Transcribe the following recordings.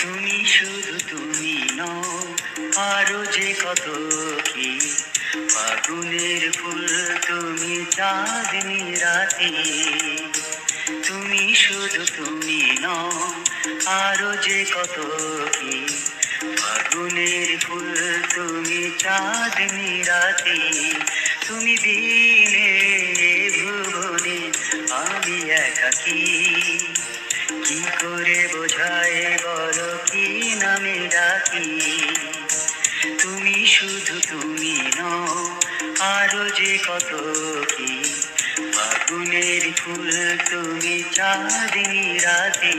তুমি শুধু তুমি নও, আরো যে কত কি। ফাগুনের ফুল তুমি, চাঁদনি রাতে। তুমি শুধু তুমি নও, আরো যে কত কি। ফাগুনের ফুল তুমি, চাঁদনি রাতে। তুমি দিনে ভুবনে, আমি একাকী। কি করে বোঝাই বলো, কি নামে ডাকি। তুমি শুধু তুমি নও, আরো যে কত কি। ফাগুনের ফুল তুমি, চাঁদনি রাতে।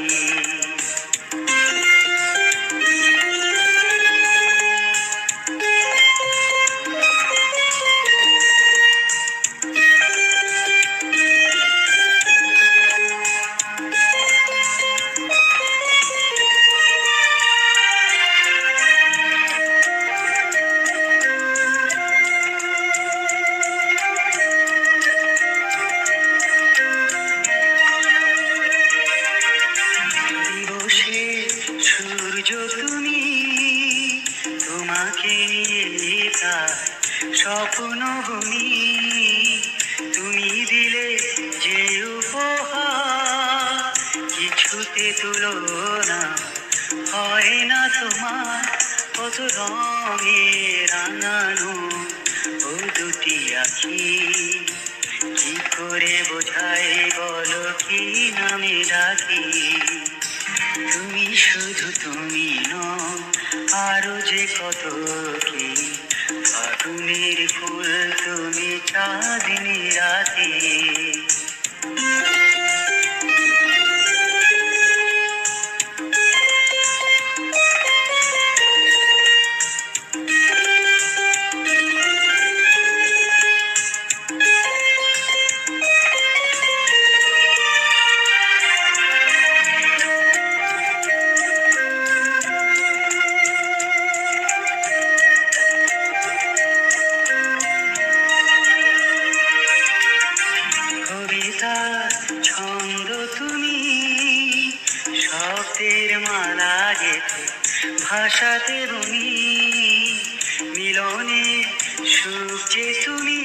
সূর্য তুমি, তোমাকে নিয়ে তাই স্বপ্ন বুনি। তুমি দিলে যে উপহার, কিছুতে তুলনা হয় না তোমার। কত রঙে রাঙানো ও দুটি আখি। কি করে বোঝাই বলো, কি নামে ডাকি। তুমি শুধু তুমি নও, আরো যে কত কি। ফাগুনের ফুল তুমি, চাঁদনি রাতে। কবিতার ছন্দ তুমি, শব্দের মালা গেথে ভাষাতে বুনি। মিলনে সুখ যে তুমি,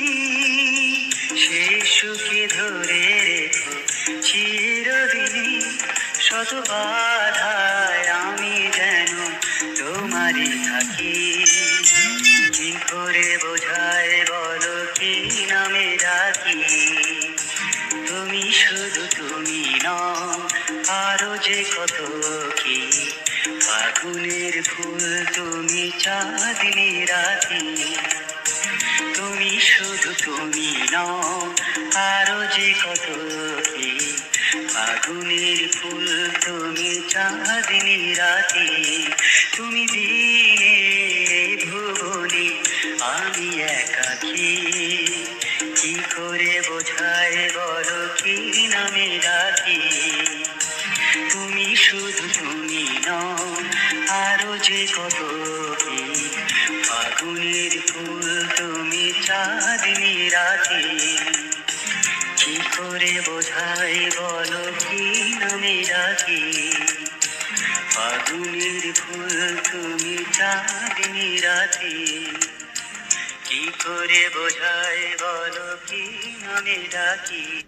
সে সুখে ধরে রেখো চিরদিনই। শত বাধায় আমি যেন তোমারই থাকি। কি করে বোঝায় বলো, কি নামে ডাকি। তুমি শুধু তুমি নও, আরো যে কত কি। ফাগুনের ফুল তুমি, চাঁদনি রাতে। তুমি শুধু তুমি নও, আরো যে কত কি। ফাগুনের ফুল তুমি, চাঁদনি রাতে। তুমি দিনে ভুবনে, আমি একাকী। কি করে বোঝাই বলো, কি নামে ডাকি। তুমি শুধু তুমি নও, আরো যে কত কি। ফাগুনের ফুল তুমি, চাঁদনি রাতে। কি করে বোঝাই বলো, কি নামে ডাকি। ফাগুনের ফুল তুমি, চাঁদনি রাতে। কি করে বোঝাই বলো, কি নামে ডাকি।